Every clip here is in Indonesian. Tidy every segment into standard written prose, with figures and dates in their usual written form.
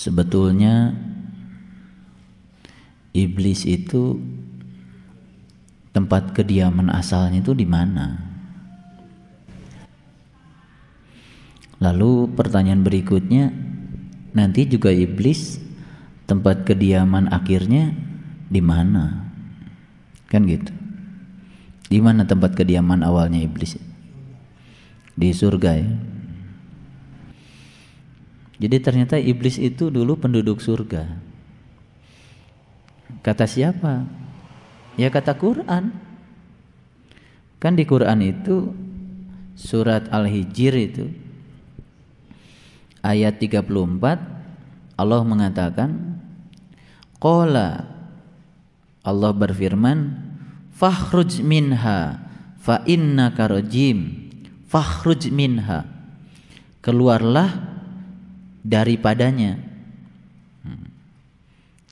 Sebetulnya iblis itu tempat kediaman asalnya itu di mana? Lalu pertanyaan berikutnya, nanti juga iblis tempat kediaman akhirnya di mana? Kan gitu. Di mana tempat kediaman awalnya iblis? Di surga ya. Jadi ternyata iblis itu dulu penduduk surga. Kata siapa? Ya kata Quran. Kan di Quran itu surat Al-Hijr itu ayat 34 Allah mengatakan, qala, Allah berfirman, fakhruj minha fa innaka rajim. Fakhruj minha, keluarlah daripadanya.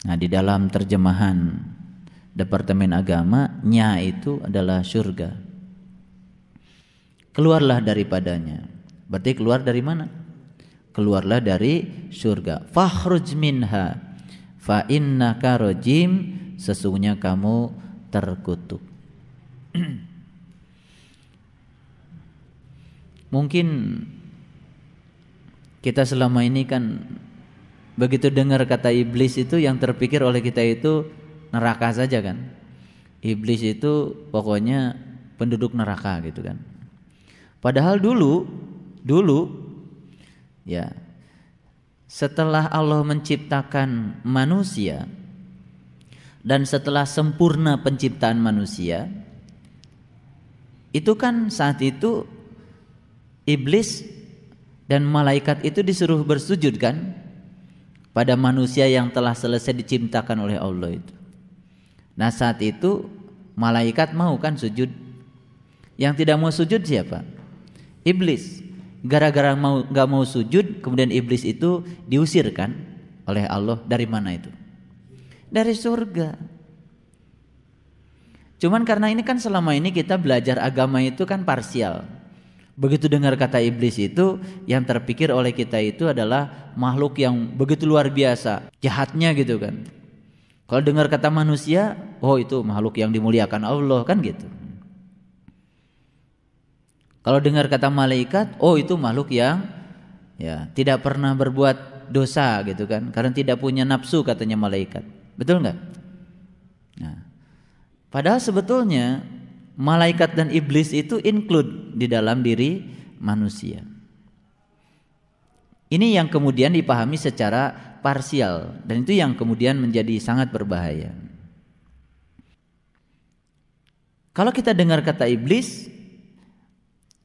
Nah, di dalam terjemahan Departemen Agama, nya itu adalah surga. Keluarlah daripadanya. Berarti keluar dari mana? Keluarlah dari surga. Fakhruj minha fa innaka rajim, sesungguhnya kamu terkutuk. Mungkin kita selama ini kan begitu dengar kata iblis itu yang terpikir oleh kita itu neraka saja kan. Iblis itu pokoknya penduduk neraka gitu kan. Padahal dulu ya, setelah Allah menciptakan manusia dan setelah sempurna penciptaan manusia, itu kan saat itu iblis dan malaikat itu disuruh bersujud kan pada manusia yang telah selesai diciptakan oleh Allah itu. Nah saat itu malaikat mau kan sujud. Yang tidak mau sujud siapa? Iblis. Gara-gara gak mau sujud, kemudian iblis itu diusir kan oleh Allah. Dari mana itu? Dari surga. Cuman karena ini kan selama ini kita belajar agama itu kan parsial. Begitu dengar kata iblis itu, yang terpikir oleh kita itu adalah makhluk yang begitu luar biasa, jahatnya gitu kan. Kalau dengar kata manusia, oh itu makhluk yang dimuliakan Allah kan gitu. Kalau dengar kata malaikat, oh itu makhluk yang ya tidak pernah berbuat dosa gitu kan, karena tidak punya nafsu katanya malaikat. Betul nggak? Nah, padahal sebetulnya malaikat dan iblis itu include di dalam diri manusia. Ini yang kemudian dipahami secara parsial, dan itu yang kemudian menjadi sangat berbahaya. Kalau kita dengar kata iblis,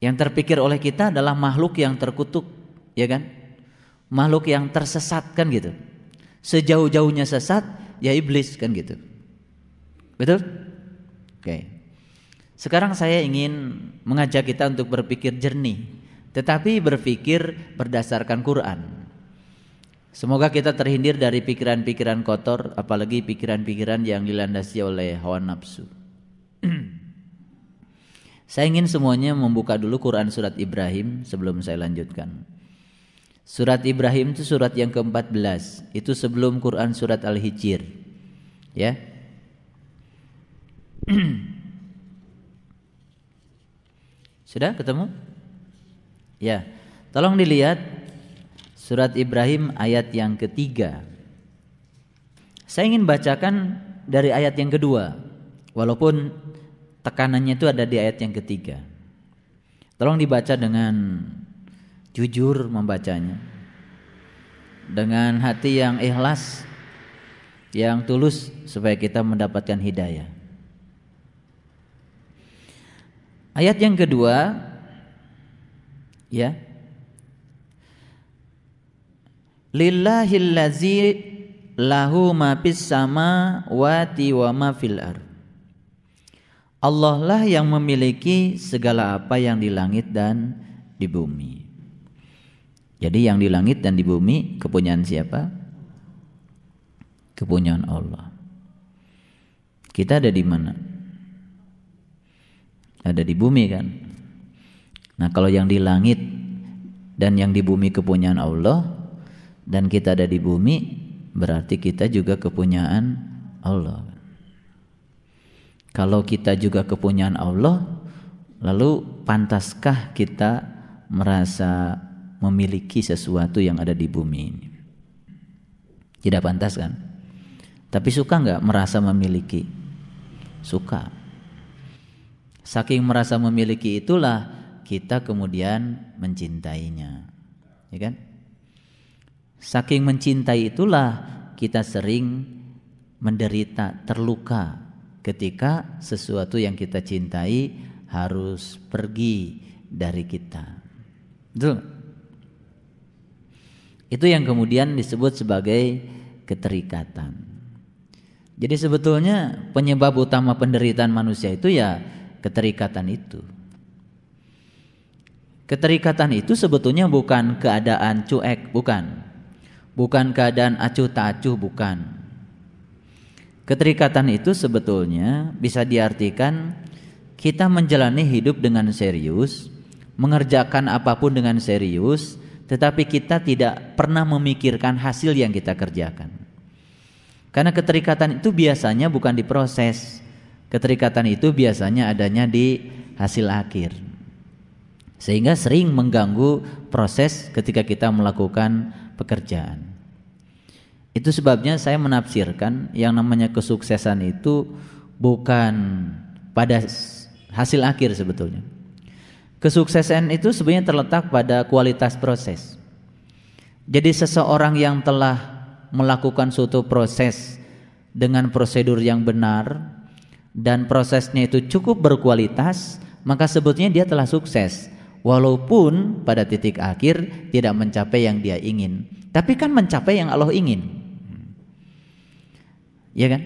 yang terpikir oleh kita adalah makhluk yang terkutuk, ya kan? Makhluk yang tersesat kan gitu. Sejauh-jauhnya sesat ya iblis kan gitu. Betul? Oke. Sekarang saya ingin mengajak kita untuk berpikir jernih, tetapi berpikir berdasarkan Quran. Semoga kita terhindar dari pikiran-pikiran kotor, apalagi pikiran-pikiran yang dilandasi oleh hawa nafsu. Saya ingin semuanya membuka dulu Quran surat Ibrahim sebelum saya lanjutkan. Surat Ibrahim itu surat yang ke-14, itu sebelum Quran surat Al-Hijr. Ya. Sudah ketemu? Ya. Tolong dilihat surat Ibrahim ayat yang ketiga. Saya ingin bacakan dari ayat yang kedua, walaupun tekanannya itu ada di ayat yang ketiga. Tolong dibaca dengan jujur membacanya, dengan hati yang ikhlas, yang tulus, supaya kita mendapatkan hidayah. Ayat yang kedua, ya. Lillahillazi lahu ma fis samawati wa ma fil ardh. Allah lah yang memiliki segala apa yang di langit dan di bumi. Jadi yang di langit dan di bumi kepunyaan siapa? Kepunyaan Allah. Kita ada di mana? Ada di bumi kan. Nah kalau yang di langit dan yang di bumi kepunyaan Allah, dan kita ada di bumi, berarti kita juga kepunyaan Allah. Kalau kita juga kepunyaan Allah, lalu pantaskah kita merasa memiliki sesuatu yang ada di bumi ini? Tidak pantas kan? Tapi suka nggak merasa memiliki? Suka. Saking merasa memiliki itulah kita kemudian mencintainya, ya kan? Saking mencintai itulah kita sering menderita, terluka ketika sesuatu yang kita cintai harus pergi dari kita. Betul? Itu yang kemudian disebut sebagai keterikatan. Jadi sebetulnya penyebab utama penderitaan manusia itu ya keterikatan itu. Keterikatan itu sebetulnya bukan keadaan cuek, bukan. Bukan keadaan acuh tak acuh, bukan. Keterikatan itu sebetulnya bisa diartikan kita menjalani hidup dengan serius, mengerjakan apapun dengan serius, tetapi kita tidak pernah memikirkan hasil yang kita kerjakan. Karena keterikatan itu biasanya bukan di proses. Keterikatan itu biasanya adanya di hasil akhir. Sehingga sering mengganggu proses ketika kita melakukan pekerjaan. Itu sebabnya saya menafsirkan yang namanya kesuksesan itu bukan pada hasil akhir sebetulnya. Kesuksesan itu sebenarnya terletak pada kualitas proses. Jadi seseorang yang telah melakukan suatu proses dengan prosedur yang benar dan prosesnya itu cukup berkualitas, maka sebetulnya dia telah sukses. Walaupun pada titik akhir tidak mencapai yang dia ingin, tapi kan mencapai yang Allah ingin. Ya kan?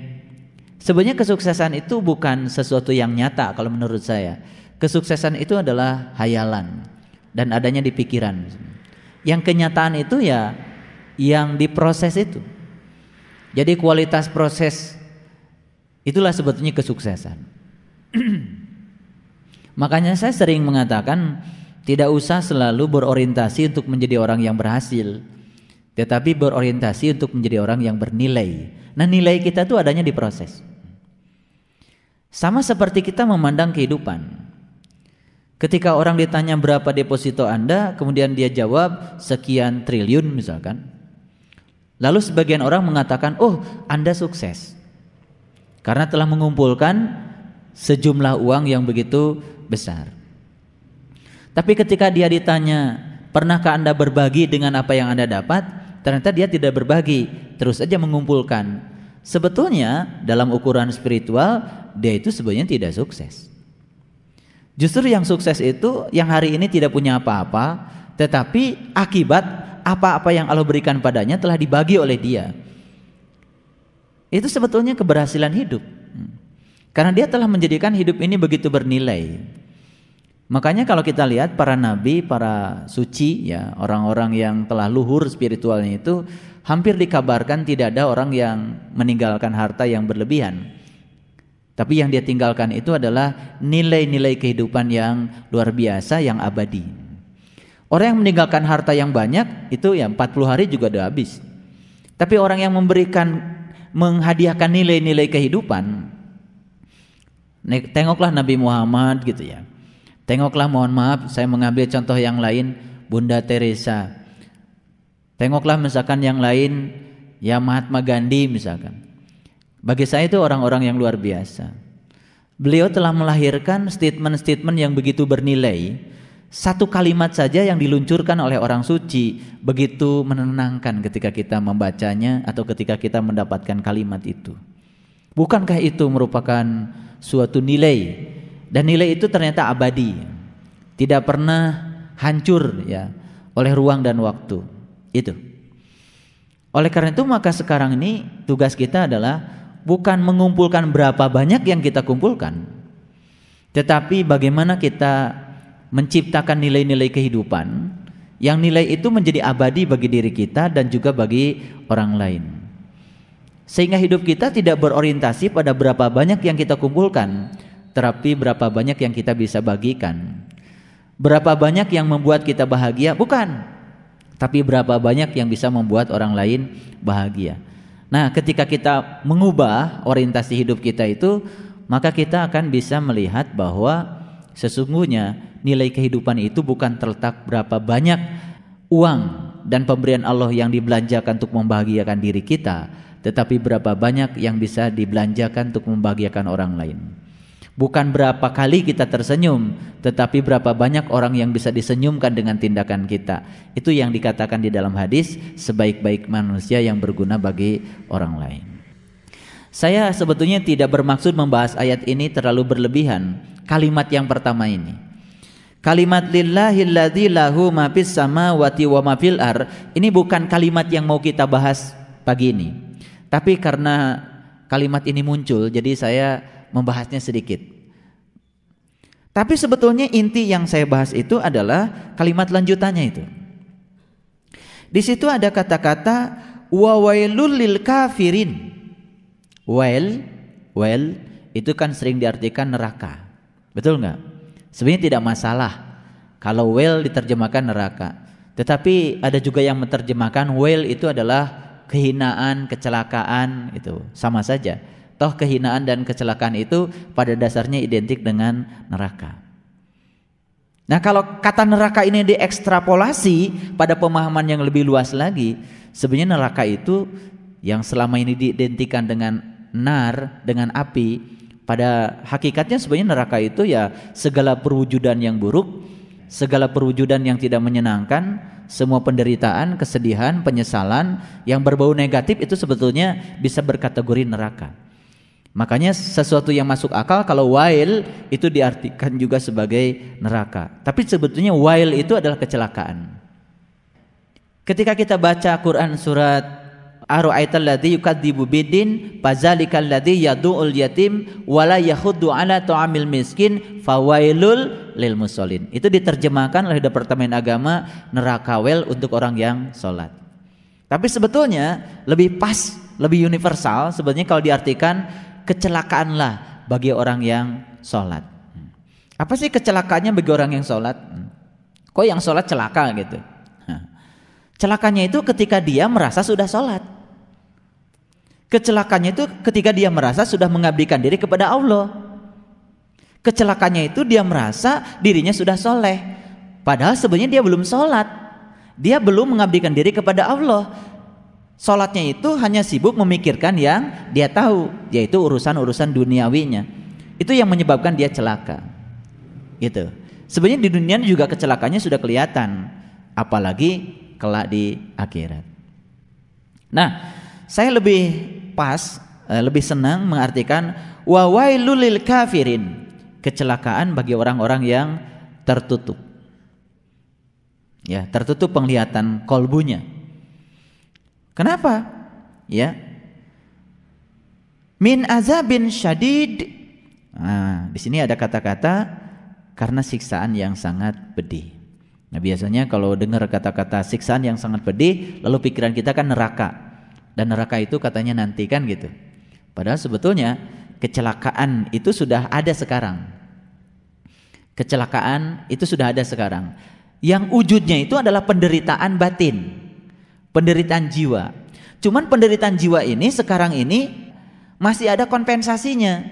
Sebenarnya kesuksesan itu bukan sesuatu yang nyata kalau menurut saya. Kesuksesan itu adalah hayalan dan adanya di pikiran. Yang kenyataan itu ya yang diproses itu. Jadi kualitas proses itulah sebetulnya kesuksesan. Makanya saya sering mengatakan tidak usah selalu berorientasi untuk menjadi orang yang berhasil, tetapi berorientasi untuk menjadi orang yang bernilai. Nah, nilai kita itu adanya di proses. Sama seperti kita memandang kehidupan. Ketika orang ditanya berapa deposito Anda, kemudian dia jawab sekian triliun misalkan. Lalu sebagian orang mengatakan, oh Anda sukses karena telah mengumpulkan sejumlah uang yang begitu besar. Tapi ketika dia ditanya, pernahkah Anda berbagi dengan apa yang Anda dapat? Ternyata dia tidak berbagi, terus saja mengumpulkan. Sebetulnya dalam ukuran spiritual dia itu sebenarnya tidak sukses. Justru yang sukses itu yang hari ini tidak punya apa-apa, tetapi akibat apa-apa yang Allah berikan padanya telah dibagi oleh dia. Itu sebetulnya keberhasilan hidup. Karena dia telah menjadikan hidup ini begitu bernilai. Makanya kalau kita lihat para nabi, para suci ya, orang-orang yang telah luhur spiritualnya itu hampir dikabarkan tidak ada orang yang meninggalkan harta yang berlebihan. Tapi yang dia tinggalkan itu adalah nilai-nilai kehidupan yang luar biasa, yang abadi. Orang yang meninggalkan harta yang banyak itu ya 40 hari juga udah habis. Tapi orang yang menghadiahkan nilai-nilai kehidupan, tengoklah Nabi Muhammad gitu ya. Tengoklah, mohon maaf saya mengambil contoh yang lain, Bunda Teresa. Tengoklah misalkan yang lain, ya Mahatma Gandhi misalkan. Bagi saya itu orang-orang yang luar biasa. Beliau telah melahirkan statement-statement yang begitu bernilai. Satu kalimat saja yang diluncurkan oleh orang suci begitu menenangkan ketika kita membacanya atau ketika kita mendapatkan kalimat itu. Bukankah itu merupakan suatu nilai? Dan nilai itu ternyata abadi, tidak pernah hancur ya oleh ruang dan waktu. Itu. Oleh karena itu maka sekarang ini tugas kita adalah bukan mengumpulkan berapa banyak yang kita kumpulkan, tetapi bagaimana kita menciptakan nilai-nilai kehidupan yang nilai itu menjadi abadi bagi diri kita dan juga bagi orang lain. Sehingga hidup kita tidak berorientasi pada berapa banyak yang kita kumpulkan, tetapi berapa banyak yang kita bisa bagikan. Berapa banyak yang membuat kita bahagia, bukan. tapi berapa banyak yang bisa membuat orang lain bahagia. Nah, ketika kita mengubah orientasi hidup kita itu, maka kita akan bisa melihat bahwa sesungguhnya nilai kehidupan itu bukan terletak berapa banyak uang dan pemberian Allah yang dibelanjakan untuk membahagiakan diri kita, tetapi berapa banyak yang bisa dibelanjakan untuk membahagiakan orang lain. Bukan berapa kali kita tersenyum, tetapi berapa banyak orang yang bisa disenyumkan dengan tindakan kita. Itu yang dikatakan di dalam hadis, sebaik-baik manusia yang berguna bagi orang lain. Saya sebetulnya tidak bermaksud membahas ayat ini terlalu berlebihan. Kalimat yang pertama ini, kalimat lillahilladzi lahu ma fis samawati wa ma fil ar, ini bukan kalimat yang mau kita bahas pagi ini. Tapi karena kalimat ini muncul, jadi saya membahasnya sedikit. Tapi sebetulnya inti yang saya bahas itu adalah kalimat lanjutannya itu. Di situ ada kata-kata wa wailul lil kafirin. Wail itu kan sering diartikan neraka. Betul enggak? Sebenarnya tidak masalah kalau wail diterjemahkan neraka. Tetapi ada juga yang menerjemahkan wail itu adalah kehinaan, kecelakaan, itu sama saja. Toh kehinaan dan kecelakaan itu pada dasarnya identik dengan neraka. Nah, kalau kata neraka ini diekstrapolasi pada pemahaman yang lebih luas lagi, sebenarnya neraka itu yang selama ini diidentikan dengan nar, dengan api, pada hakikatnya sebenarnya neraka itu ya segala perwujudan yang buruk, segala perwujudan yang tidak menyenangkan, semua penderitaan, kesedihan, penyesalan yang berbau negatif itu sebetulnya bisa berkategori neraka. Makanya sesuatu yang masuk akal kalau wail itu diartikan juga sebagai neraka. Tapi sebetulnya wail itu adalah kecelakaan. Ketika kita baca Quran surat Ara'aital ladzi yukadzibu biddin fazalikal ladzi yad'ul yatim wala yahuddu ala ta'amil miskin fawailul lil musallin. Itu diterjemahkan oleh Departemen Agama neraka wail untuk orang yang sholat. Tapi sebetulnya lebih pas, lebih universal sebetulnya kalau diartikan kecelakaanlah bagi orang yang sholat. Apa sih kecelakaannya bagi orang yang sholat? Kok yang sholat celaka gitu? Celakanya itu ketika dia merasa sudah sholat. Kecelakanya itu ketika dia merasa sudah mengabdikan diri kepada Allah. Kecelakanya itu dia merasa dirinya sudah soleh, padahal sebenarnya dia belum sholat. Dia belum mengabdikan diri kepada Allah. Sholatnya itu hanya sibuk memikirkan yang dia tahu, yaitu urusan-urusan duniawinya. Itu yang menyebabkan dia celaka. Gitu. Sebenarnya di dunia juga kecelakaannya sudah kelihatan, apalagi kelak di akhirat. Nah, saya lebih pas, lebih senang mengartikan wa wailul lil kafirin, kecelakaan bagi orang-orang yang tertutup. Ya, tertutup penglihatan kolbunya. Kenapa? Ya. Min azabin syadid. Nah, di sini ada kata-kata karena siksaan yang sangat pedih. Nah, biasanya kalau dengar kata-kata siksaan yang sangat pedih, lalu pikiran kita kan neraka. Dan neraka itu katanya nanti kan gitu. Padahal sebetulnya kecelakaan itu sudah ada sekarang. Kecelakaan itu sudah ada sekarang. Yang wujudnya itu adalah penderitaan batin, penderitaan jiwa. Cuman penderitaan jiwa ini sekarang ini masih ada kompensasinya,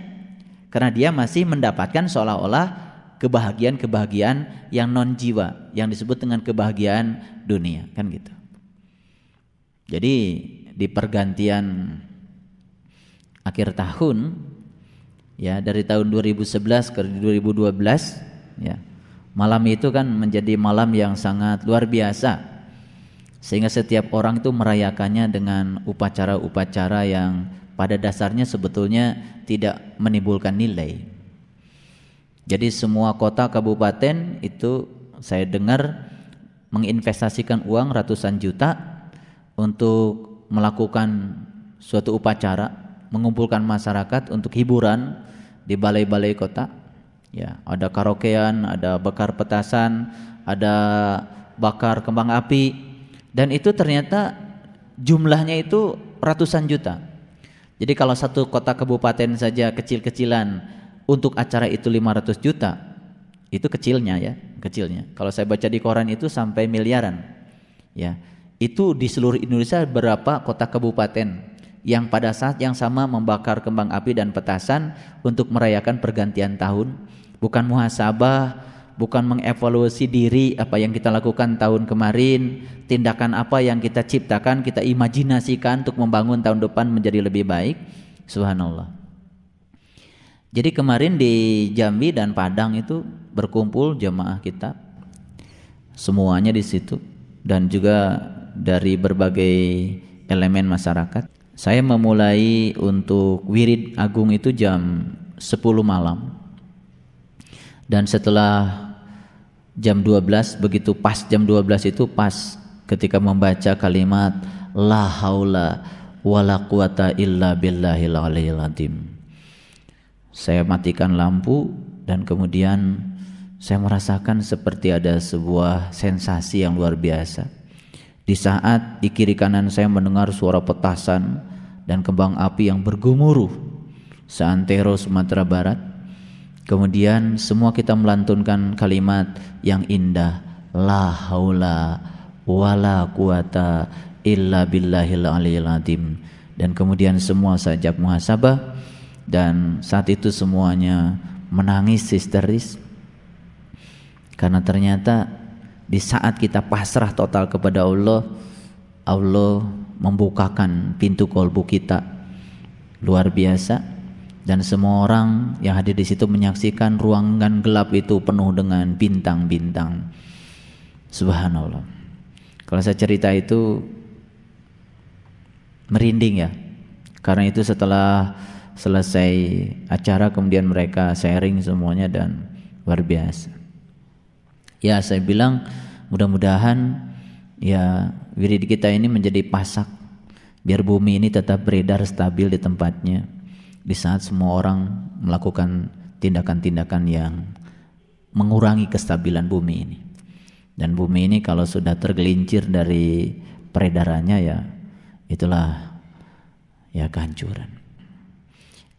karena dia masih mendapatkan seolah-olah kebahagiaan-kebahagiaan yang non jiwa, yang disebut dengan kebahagiaan dunia, kan gitu. Jadi di pergantian akhir tahun, ya dari tahun 2011 ke 2012, ya malam itu kan menjadi malam yang sangat luar biasa. Sehingga setiap orang itu merayakannya dengan upacara-upacara yang pada dasarnya sebetulnya tidak menimbulkan nilai. Jadi semua kota kabupaten itu saya dengar menginvestasikan uang ratusan juta untuk melakukan suatu upacara, mengumpulkan masyarakat untuk hiburan di balai-balai kota. Ya, ada karaokean, ada bakar petasan, ada bakar kembang api. Dan itu ternyata jumlahnya itu ratusan juta. Jadi kalau satu kota kabupaten saja kecil-kecilan untuk acara itu 500 juta, itu kecilnya ya, kecilnya. Kalau saya baca di koran itu sampai miliaran. Ya, itu di seluruh Indonesia berapa kota kabupaten yang pada saat yang sama membakar kembang api dan petasan untuk merayakan pergantian tahun. Bukan muhasabah, bukan mengevaluasi diri apa yang kita lakukan tahun kemarin, tindakan apa yang kita ciptakan, kita imajinasikan untuk membangun tahun depan menjadi lebih baik. Subhanallah. Jadi kemarin di Jambi dan Padang itu berkumpul jemaah kita, semuanya di situ, dan juga dari berbagai elemen masyarakat. Saya memulai untuk wirid agung itu jam 10 malam. Dan setelah jam 12, begitu pas jam 12 itu pas ketika membaca kalimat la haula wala quwata illa billahil aliyil azim. Saya matikan lampu dan kemudian saya merasakan seperti ada sebuah sensasi yang luar biasa. Di saat di kiri kanan saya mendengar suara petasan dan kembang api yang bergemuruh seantero Sumatera Barat. Kemudian semua kita melantunkan kalimat yang indah, la haula wala quwata illa billahil aliyil azim. Dan kemudian semua sajak muhasabah, dan saat itu semuanya menangis histeris karena ternyata di saat kita pasrah total kepada Allah, Allah membukakan pintu kolbu kita luar biasa, dan semua orang yang hadir di situ menyaksikan ruangan gelap itu penuh dengan bintang-bintang. Subhanallah. Kalau saya cerita itu merinding ya, karena itu setelah selesai acara kemudian mereka sharing semuanya dan luar biasa. Ya, saya bilang mudah-mudahan ya wirid kita ini menjadi pasak biar bumi ini tetap beredar stabil di tempatnya di saat semua orang melakukan tindakan-tindakan yang mengurangi kestabilan bumi ini. Dan bumi ini kalau sudah tergelincir dari peredarannya ya itulah ya kehancuran.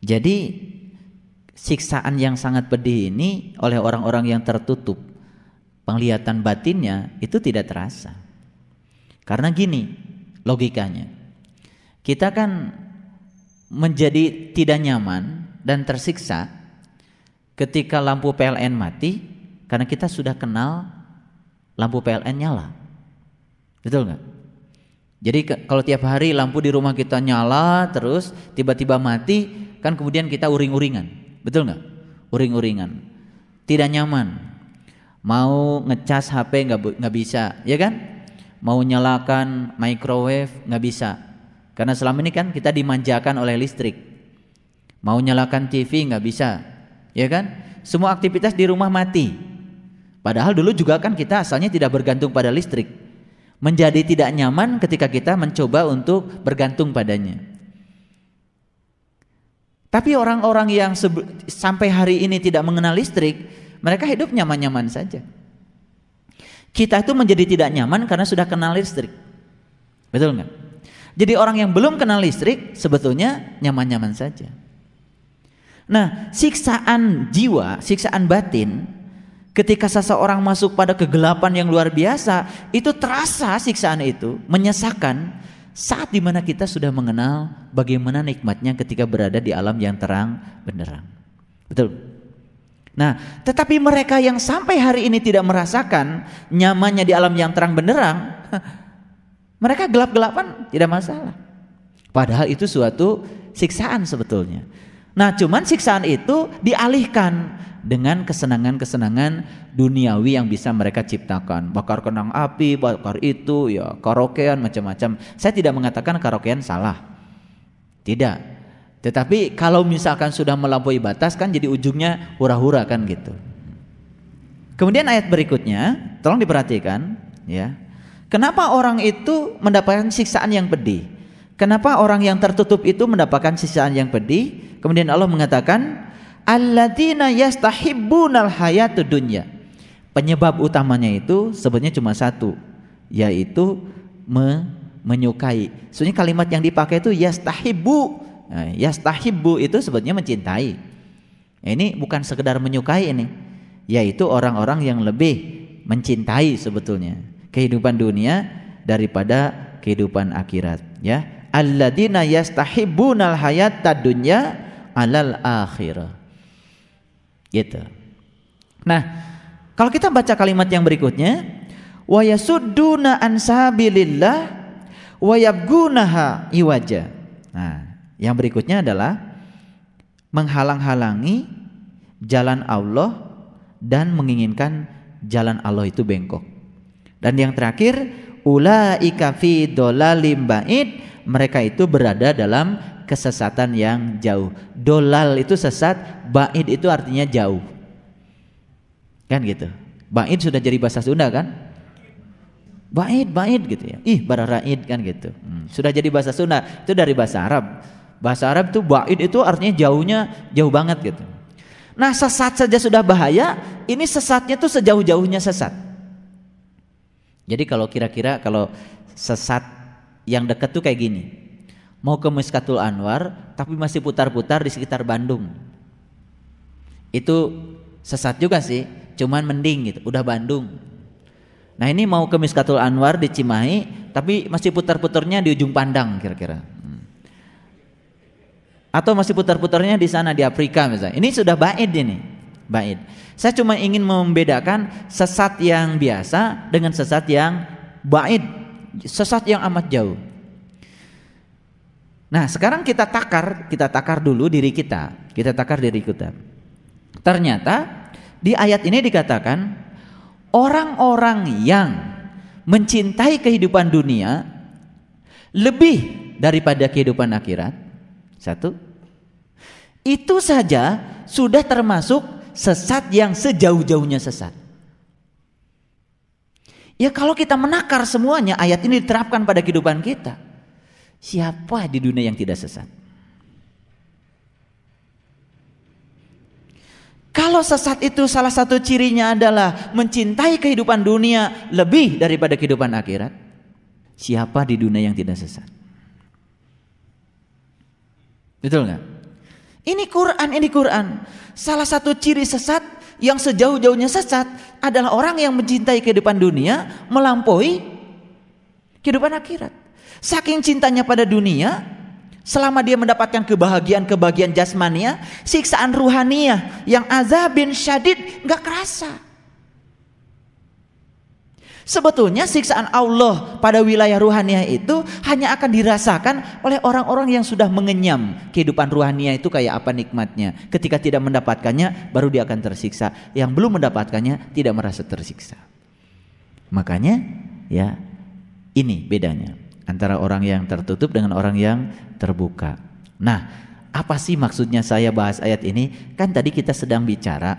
Jadi siksaan yang sangat pedih ini oleh orang-orang yang tertutup penglihatan batinnya itu tidak terasa. Karena gini logikanya, kita kan menjadi tidak nyaman dan tersiksa ketika lampu PLN mati karena kita sudah kenal lampu PLN nyala. Betul nggak? Jadi kalau tiap hari lampu di rumah kita nyala terus tiba-tiba mati, kan kemudian kita uring-uringan. Betul nggak? Uring-uringan, tidak nyaman. Mau ngecas HP nggak bisa, ya kan? Mau nyalakan microwave nggak bisa, karena selama ini kan kita dimanjakan oleh listrik. Mau nyalakan TV nggak bisa, ya kan? Semua aktivitas di rumah mati. Padahal dulu juga kan kita asalnya tidak bergantung pada listrik. Menjadi tidak nyaman ketika kita mencoba untuk bergantung padanya. Tapi orang-orang yang sampai hari ini tidak mengenal listrik, mereka hidup nyaman-nyaman saja. Kita itu menjadi tidak nyaman karena sudah kenal listrik. Betul nggak? Jadi orang yang belum kenal listrik sebetulnya nyaman-nyaman saja. Nah, siksaan jiwa, siksaan batin, ketika seseorang masuk pada kegelapan yang luar biasa, itu terasa siksaan itu menyesakan saat dimana kita sudah mengenal bagaimana nikmatnya ketika berada di alam yang terang benderang. Betul? Nah, tetapi mereka yang sampai hari ini tidak merasakan nyamannya di alam yang terang benderang, mereka gelap-gelapan tidak masalah. Padahal itu suatu siksaan sebetulnya. Nah, cuman siksaan itu dialihkan dengan kesenangan-kesenangan duniawi yang bisa mereka ciptakan. Bakar kembang api, bakar itu, ya karaokean macam-macam. Saya tidak mengatakan karaokean salah. Tidak. Tetapi kalau misalkan sudah melampaui batas kan jadi ujungnya hura-hura kan gitu. Kemudian ayat berikutnya, tolong diperhatikan ya. Kenapa orang itu mendapatkan siksaan yang pedih? Kenapa orang yang tertutup itu mendapatkan siksaan yang pedih? Kemudian Allah mengatakan alladzina yastahibbunal hayatud dunya. Penyebab utamanya itu sebenarnya cuma satu, yaitu menyukai. Sebenarnya kalimat yang dipakai itu yastahibbu. Nah, yastahibbu itu sebetulnya mencintai. Ini bukan sekedar menyukai ini, yaitu orang-orang yang lebih mencintai sebetulnya kehidupan dunia daripada kehidupan akhirat, ya. Alladzina yastahibbunal hayatad dunya 'alal akhirah. Gitu. Nah, kalau kita baca kalimat yang berikutnya, wa yasudduna an sabilillah wa yabgunaha iwaja. Nah, yang berikutnya adalah menghalang-halangi jalan Allah dan menginginkan jalan Allah itu bengkok. Dan yang terakhir, ulaika fi dhalalim ba'id, mereka itu berada dalam kesesatan yang jauh. Dolal itu sesat, ba'id itu artinya jauh. Kan gitu. Ba'id sudah jadi bahasa Sunda kan? Ba'id gitu ya. Ih, bararaid kan gitu. Sudah jadi bahasa Sunda, itu dari bahasa Arab. Bahasa Arab itu ba'id itu artinya jauhnya, jauh banget gitu. Nah, sesat saja sudah bahaya, ini sesatnya tuh sejauh-jauhnya sesat. Jadi kalau kira-kira kalau sesat yang dekat tuh kayak gini, mau ke Miskatul Anwar tapi masih putar-putar di sekitar Bandung, itu sesat juga sih, cuman mending gitu, udah Bandung. Nah, ini mau ke Miskatul Anwar di Cimahi tapi masih putar-putarnya di ujung Pandang kira-kira, atau masih putar-putarnya di sana di Afrika misalnya. Ini sudah ba'id, ini ba'id. Saya cuma ingin membedakan sesat yang biasa dengan sesat yang ba'id, sesat yang amat jauh. Nah, sekarang kita takar dulu diri kita. Kita takar diri kita. Ternyata di ayat ini dikatakan orang-orang yang mencintai kehidupan dunia lebih daripada kehidupan akhirat, satu, itu saja sudah termasuk sesat yang sejauh-jauhnya sesat. Ya, kalau kita menakar semuanya, ayat ini diterapkan pada kehidupan kita, siapa di dunia yang tidak sesat? Kalau sesat itu salah satu cirinya adalah mencintai kehidupan dunia lebih daripada kehidupan akhirat, siapa di dunia yang tidak sesat? Betul nggak? Ini Quran. Salah satu ciri sesat yang sejauh-jauhnya sesat adalah orang yang mencintai kehidupan dunia melampaui kehidupan akhirat. Saking cintanya pada dunia, selama dia mendapatkan kebahagiaan jasmania, siksaan ruhaniyah yang azabin syadid nggak kerasa. Sebetulnya siksaan Allah pada wilayah ruhaniyah itu hanya akan dirasakan oleh orang-orang yang sudah mengenyam kehidupan ruhaniyah itu kayak apa nikmatnya. Ketika tidak mendapatkannya baru dia akan tersiksa. Yang belum mendapatkannya tidak merasa tersiksa. Makanya ya, ini bedanya antara orang yang tertutup dengan orang yang terbuka. Nah, apa sih maksudnya saya bahas ayat ini? Kan tadi kita sedang bicara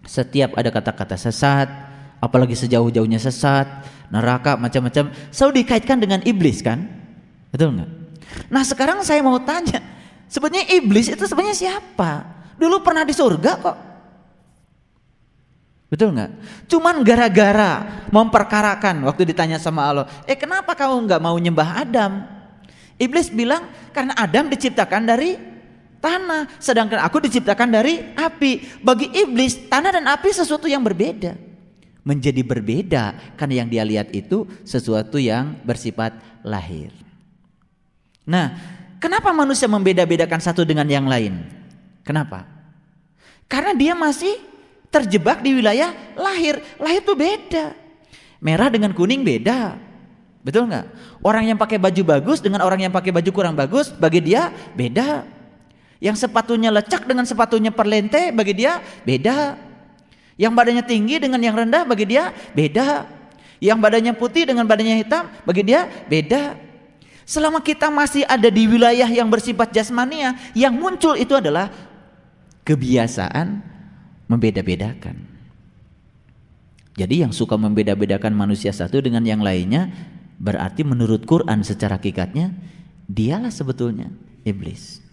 setiap ada kata-kata sesat, apalagi sejauh-jauhnya sesat, neraka, macam-macam, selalu dikaitkan dengan iblis kan? Betul nggak? Nah, sekarang saya mau tanya, sebenarnya iblis itu sebenarnya siapa? Dulu pernah di surga kok. Betul nggak? Cuman gara-gara memperkarakan, waktu ditanya sama Allah, kenapa kamu nggak mau nyembah Adam? Iblis bilang, karena Adam diciptakan dari tanah, sedangkan aku diciptakan dari api. Bagi iblis, tanah dan api sesuatu yang berbeda. Menjadi berbeda karena yang dia lihat itu sesuatu yang bersifat lahir. Nah, kenapa manusia membeda-bedakan satu dengan yang lain? Kenapa? Karena dia masih terjebak di wilayah lahir. Lahir itu beda. Merah dengan kuning beda. Betul nggak? Orang yang pakai baju bagus dengan orang yang pakai baju kurang bagus, bagi dia beda. Yang sepatunya lecak dengan sepatunya perlente, bagi dia beda. Yang badannya tinggi dengan yang rendah, bagi dia beda. Yang badannya putih dengan badannya hitam, bagi dia beda. Selama kita masih ada di wilayah yang bersifat jasmania, yang muncul itu adalah kebiasaan membeda-bedakan. Jadi yang suka membeda-bedakan manusia satu dengan yang lainnya, berarti menurut Quran secara hakikatnya dialah sebetulnya iblis.